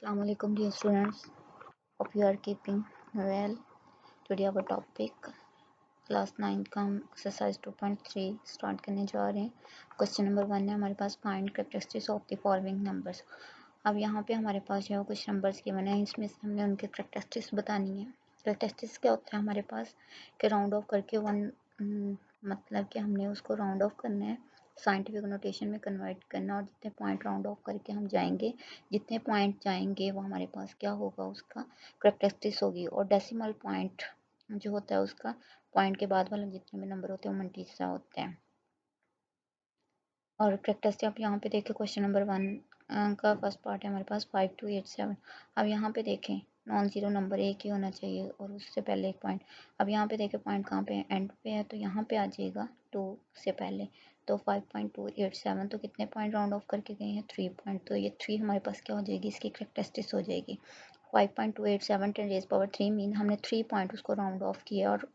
Assalamu alaikum dear students. Hope you are keeping well. Today our topic class 9 का हम exercise 2.3 start करने जा रहे हैं। क्वेश्चन नंबर 1 है हमारे पास, find characteristics of the following numbers. अब यहाँ पे हमारे पास जो है कुछ नंबर्स के बने हैं, इसमें से हमने उनके कैरेक्टरिस्टिक्स बतानी है। कैरेक्टरिस्टिक्स क्या होता है हमारे पास कि राउंड ऑफ करके मतलब कि हमने उसको राउंड ऑफ करना है, साइंटिफिक नोटेशन में कन्वर्ट करना, और जितने पॉइंट राउंड ऑफ करके हम जाएंगे, जितने पॉइंट जाएंगे वो हमारे पास क्या होगा, उसका कैरेक्टरिस्टिक्स होगी। और डेसिमल पॉइंट जो होता है उसका पॉइंट के बाद वाले जितने भी नंबर होते हैं वो मल्टीप्लाई होते हैं। और कैरेक्टरिस्टिक आप यहाँ पे देखें, क्वेश्चन नंबर 1 का फर्स्ट पार्ट है हमारे पास 5287। अब यहाँ पे देखें नॉन जीरो नंबर एक ही होना चाहिए और उससे पहले एक पॉइंट। अब यहाँ पे देखें पॉइंट कहाँ पे है, एंड पे है, तो यहाँ पे आ जाएगा 2 से पहले। तो 5287 तो कितने पॉइंट राउंड ऑफ करके गए हैं, 3 पॉइंट। तो ये 3 हमारे पास क्या हो जाएगी, इसकी कैरेक्टरिस्टिक्स हो जाएगी। 5287 10 रेज़ पावर 3 मीन हमने 3 पॉइंट उसको राउंड ऑफ किया, और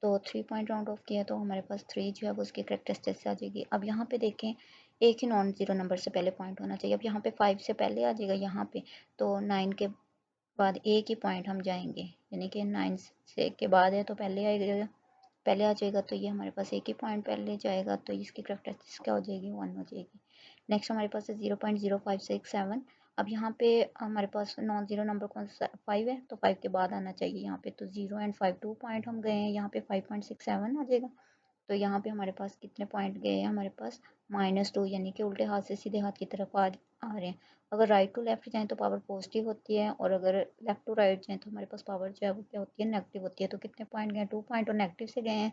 तो 3 पॉइंट राउंड ऑफ किया तो हमारे पास 3 जो है वो उसकी कैरेक्टरिस्टिक्स से आ जाएगी। अब यहाँ पे देखें एक ही नॉन जीरो नंबर से पहले पॉइंट होना चाहिए। अब यहाँ पे 5 से पहले आ जाएगा यहाँ पे, तो 9 के बाद एक ही पॉइंट हम जाएंगे, यानी कि 9 से के बाद है तो पहले आएगा, पहले आ जाएगा, तो ये हमारे पास एक ही पॉइंट पहले जाएगा, तो इसकी कैरेक्टरिस्टिक्स क्या हो जाएगी, 1 हो जाएगी। नेक्स्ट हमारे पास है 0.0567। अब यहाँ पे हमारे पास नॉन जीरो नंबर कौन सा 5 है, तो 5 के बाद आना चाहिए यहाँ पे, तो 0 एंड 5 2 पॉइंट हम गए हैं, यहाँ पे 5.67 आ जाएगा। तो यहाँ पे हमारे पास कितने पॉइंट गए हैं, हमारे पास -2, यानी कि उल्टे हाथ से सीधे हाथ की तरफ आ रहे हैं। अगर राइट टू लेफ्ट जाएँ तो पावर पॉजिटिव होती है, और अगर लेफ्ट टू राइट जाएँ तो हमारे पास पावर जो है वो क्या होती है, नेगेटिव होती है। तो कितने पॉइंट गए, 2 पॉइंट, और नेगेटिव से गए हैं,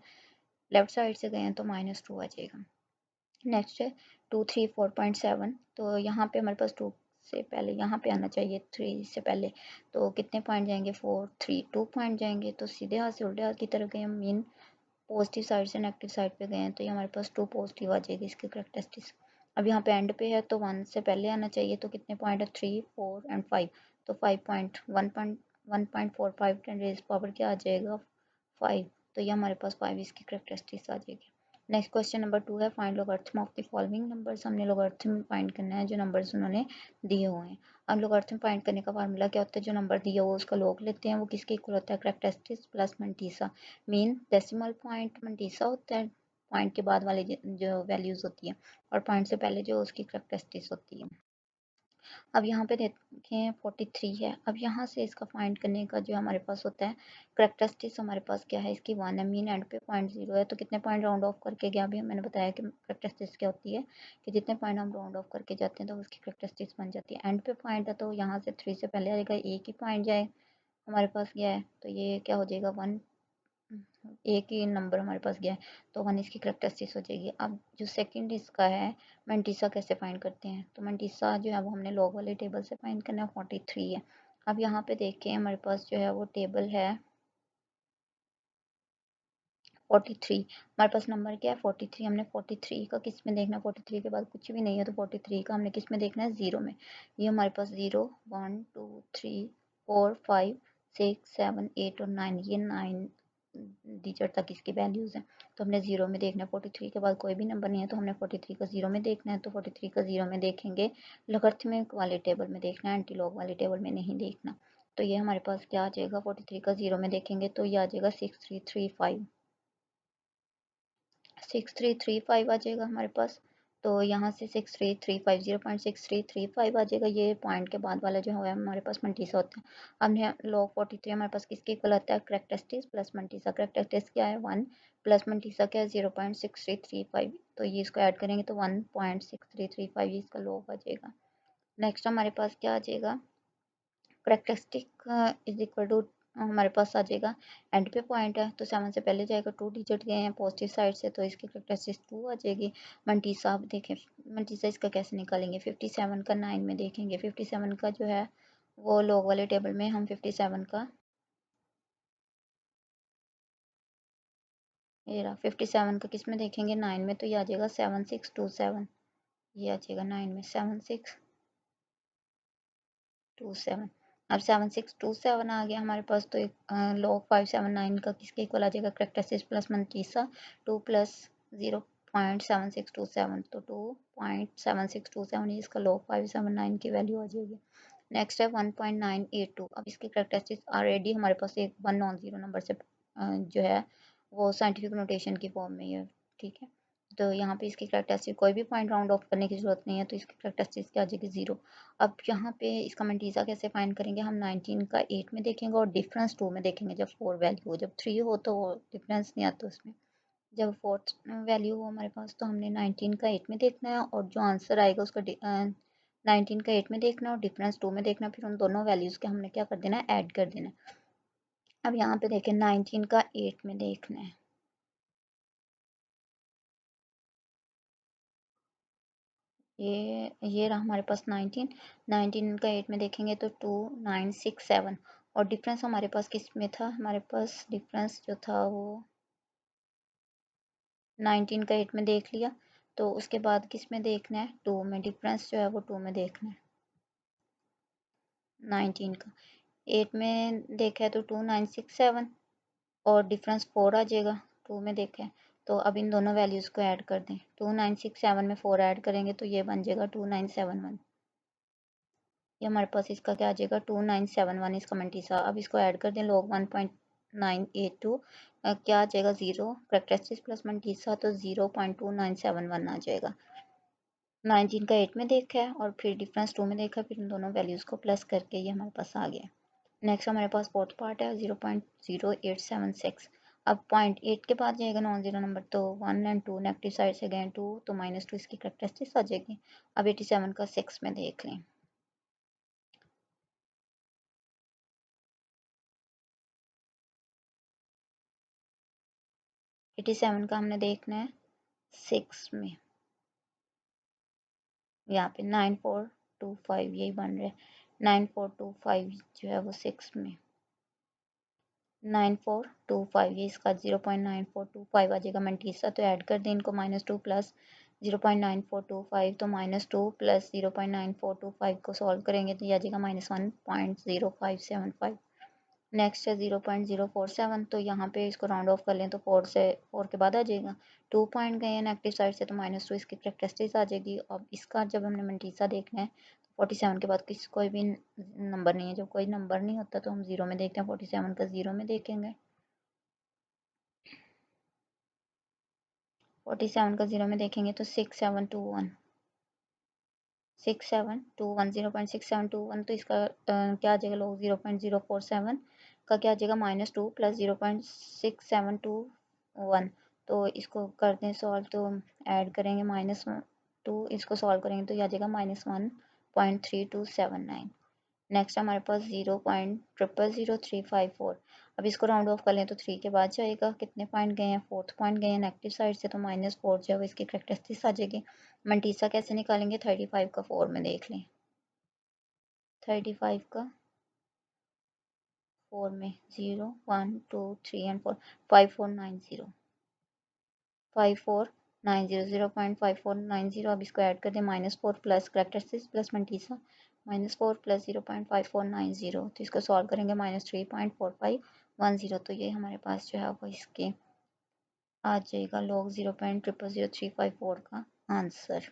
लेफ्ट साइड से गए हैं, तो -2 आ जाएगा। नेक्स्ट है 234.7। तो यहाँ पे हमारे पास 2 से पहले यहाँ पे आना चाहिए, 3 से पहले, तो कितने पॉइंट जाएंगे, 4 3 2 पॉइंट जाएंगे, तो सीधे हाथ से उल्टे हाथ की तरफ गए, मीन पॉजिटिव साइड से नेगेटिव साइड पे गए हैं, तो ये हमारे पास 2 पॉजिटिव आ जाएगी इसकी कैरेक्टरिस्टिक्स। अब यहाँ पे एंड पे है तो 1 से पहले आना चाहिए, तो कितने पॉइंट है, 3 4 एंड 5, तो 1.45 10 रेज़ पावर क्या आ जाएगा, 5। तो ये हमारे पास 5 इसकी कैरेक्टरिस्टिक्स आ जाएगी। नेक्स्ट क्वेश्चन नंबर 2 है, find logarithm of the following numbers. हमने लॉगरिथम फाइंड करना है जो नंबर्स उन्होंने दिए हुए हैं। अब लॉगरिथम फाइंड करने का फार्मूला क्या होता है, जो नंबर दिया हुआ उसका लॉग लेते हैं, वो किसके इक्वल होता है, characteristics plus mantissa, mean decimal point mantissa होता है, पॉइंट के बाद वाले जो वैल्यूज होती है, और पॉइंट से पहले जो उसकी कैरेक्टरिस्टिक्स होती है। अब यहाँ पे देखें 43 है। अब यहाँ से इसका फाइंड करने का जो हमारे पास होता है, कैरेक्टरिस्टिक्स हमारे पास क्या है, इसकी 1 है, मीन एंड पे 0.0 है, तो कितने पॉइंट राउंड ऑफ करके गया, अभी मैंने बताया कि कैरेक्टरिस्टिक्स क्या होती है, कि जितने पॉइंट हम राउंड ऑफ करके जाते हैं तो उसकी कैरेक्टरिस्टिक्स बन जाती है। एंड पे पॉइंट है तो यहाँ से 3 से पहले आएगा, एक ही पॉइंट जाए हमारे पास गया है, तो ये क्या हो जाएगा, 1, एक ही नंबर हमारे पास गया है, तो 1 इसकी कैरेक्टरिस्टिक्स हो जाएगी। अब जो सेकंड इसका है, मंटीसा कैसे फाइंड करते हैं, तो मंटीसा जो है वो हमने लॉग वाले टेबल से फाइंड करना है, 43 है। अब यहाँ पे देखें हमारे पास जो है वो टेबल है 43, हमारे पास नंबर क्या है 43, हमने 43 का किस में देखना है, 43 के बाद कुछ भी नहीं है, तो 43 का हमने किस में देखना है, 0 में। ये हमारे पास 0 1 2 3 4 5 6 7 8 और 9, ये 9 डिजिट तक इसकी वैल्यूज़ हैं, तो हमने 0 में देखना है। 43 के बाद कोई भी नंबर नहीं है, तो हमने 43 का 0 में देखना है, तो 43 का 0 में देखेंगे। लॉगरिथमिक वाले टेबल में देखना है, एंटी लॉग वाले टेबल में नहीं देखना। तो ये हमारे पास क्या आ जाएगा, 43 का 0 में देखेंगे तो ये आ जाएगा 6335, 6335 आ जाएगा हमारे पास। तो यहाँ से 6335 0.6335 आ जाएगा, ये पॉइंट के बाद वाला जो है हमारे पास मंटीसा होता है। हमने लॉग 43 हमारे पास किसके इक्वल आता है, कैरेक्टरिस्टिक्स प्लस मंटीसा। कैरेक्टरिस्टिक्स क्या है 1, प्लस मंटीसा क्या है 0.6335, तो ये इसको ऐड करेंगे तो 1.6335 इसका लॉग आ जाएगा। नेक्स्ट हमारे पास क्या आ जाएगा, कैरेक्टरिस्टिक इज इक्वल टू हमारे पास आ जाएगा, एंड पे पॉइंट है तो 7 से पहले जाएगा, 2 डिजिट गए हैं पॉजिटिव साइड से, तो इसकी कैरेक्टरिस्टिक 2 आ जाएगी। मंटीसा आप देखें, मंटीसा इसका कैसे निकालेंगे, 57 का 9 में देखेंगे, 57 का जो है वो लॉग वाले टेबल में हम 57 का, ये रहा 57 का किस में देखेंगे, 9 में, तो ये आ जाएगा 7627, ये आ जाएगा 9 में 7627। अब 7627 आ गया हमारे पास, तो एक लॉग 579 का किसके इक्वल आ जाएगा, कैरेक्टरिस्टिक्स प्लस मंटीसा 2 प्लस 0 0.7627, तो 2.7627 ही इसका log 579 की वैल्यू आ जाएगी। नेक्स्ट है 1.982। अब इसकी करेक्टरिस्टिक्स ऑलरेडी हमारे पास एक वन नॉन जीरो नंबर से जो है वो साइंटिफिक नोटेशन की फॉर्म में ही है, ठीक है। तो यहाँ पे इसकी करेक्टरिस्टिक कोई भी पॉइंट राउंड ऑफ करने की जरूरत नहीं है, तो इसकी करेक्टरिस्टिक्स क्या आ जाएगी 0। अब यहाँ पे इसका मंटीजा कैसे फाइंड करेंगे, हम 19 का 8 में देखेंगे और डिफरेंस 2 में देखेंगे। जब 4 वैल्यू हो, जब 3 हो तो वो डिफरेंस नहीं आता उसमें। जब फोर्थ वैल्यू हो हमारे पास तो हमने 19 का 8 में देखना है और जो आंसर आएगा उसका 19 का 8 में देखना है और डिफरेंस 2 में देखना है। फिर उन दोनों वैल्यूज़ के हमने क्या कर देना है, ऐड कर देना है। अब यहाँ पे देखें 19 का 8 में देखना है, ये रहा हमारे पास 19 का 8 में देखेंगे तो 2967 और डिफरेंस हमारे पास किस में था, हमारे पास डिफरेंस जो था वो 19 का 8 में देख लिया। तो उसके बाद किस में देखना है, 2 में, डिफरेंस जो है वो 2 में देखना है। 19 का 8 में देखा है तो 2967 और डिफरेंस 4 आ जाएगा। 2 में देखा है तो अब इन दोनों वैल्यूज़ को ऐड कर दें। 2967 में 4 ऐड करेंगे तो ये बन जाएगा 2971। ये हमारे पास इसका क्या आ जाएगा 2971 इसका मंटीसा। अब इसको ऐड कर दें, लोग 1.982 क्या आ जाएगा 0, करेक्टरिस्टिक्स प्लस मंटीसा तो 0.2971 आ जाएगा। 19 का 8 में देखा है और फिर डिफरेंस 2 में देखा, फिर इन दोनों वैल्यूज़ को प्लस करके ये हमारे पास आ गया। नेक्स्ट हमारे पास फोर्थ पार्ट है 0.0876। अब पॉइंट 8 के बाद जाएगा नॉन जीरो नंबर, तो 1 एंड 2 नेगेटिव साइड से गए 2 तो -2 इसकी करेक्टरिस्टिक्स आ जाएगी। अब 87 का 6 में देख लें। एटी सेवन का हमने देखना है 6 में, यहाँ पे 9425 यही बन रहा है। 9425 जो है वो 6 में, 9425 ये इसका 0.9425 आ जाएगा मंटीसा। तो ऐड कर दें इनको, -2 प्लस 0.9425 तो -2 प्लस 0.9425 को सॉल्व करेंगे तो ये आ जाएगा -1.0575। नेक्स्ट है 0.047, तो यहाँ पे इसको राउंड ऑफ कर लें तो 4 के बाद आ जाएगा। 2 पॉइंट गए हैं नेगेटिव साइड से तो -2 इसकी करेक्टरिस्टिक्स आ जाएगी। अब इसका जब हमने मंटीसा देखना है 47 के बाद कोई भी नंबर नहीं है। जब कोई नंबर नहीं होता तो हम 0 में देखते हैं, 47 का 0 में देखेंगे। 47 का 0 में देखेंगे तो 6721 6721 0.6721 तो इसका क्या आ जाएगा लोग 0.047 का क्या आ जाएगा -2 प्लस 0.6721। तो इसको कर दें सॉल्व तो ऐड करेंगे -2, इसको सॉल्व करेंगे तो ये आ जाएगा -1.3279। नेक्स्ट हमारे पास 0.000354। अब इसको राउंड ऑफ कर लें तो 3 के बाद जाएगा। कितने पॉइंट गए हैं, 4th पॉइंट गए हैं नेगेटिव साइड से तो -4 जो है इसकी करेक्टरिस्टिक्स आ जाएगी। मंटीसा कैसे निकालेंगे, 35 का 4 में देख लें। 35 का 4 में 0 1 2 3 एंड 4 5490 5490 0.5490। अब इसको ऐड कर दें -4 प्लस करेक्टरिस्टिक्स प्लस मंटीसा -4 प्लस 0.5490 तो इसको सॉल्व करेंगे -3.4510 तो ये हमारे पास जो है वो इसके आ जाएगा लोग 0.000354 का आंसर।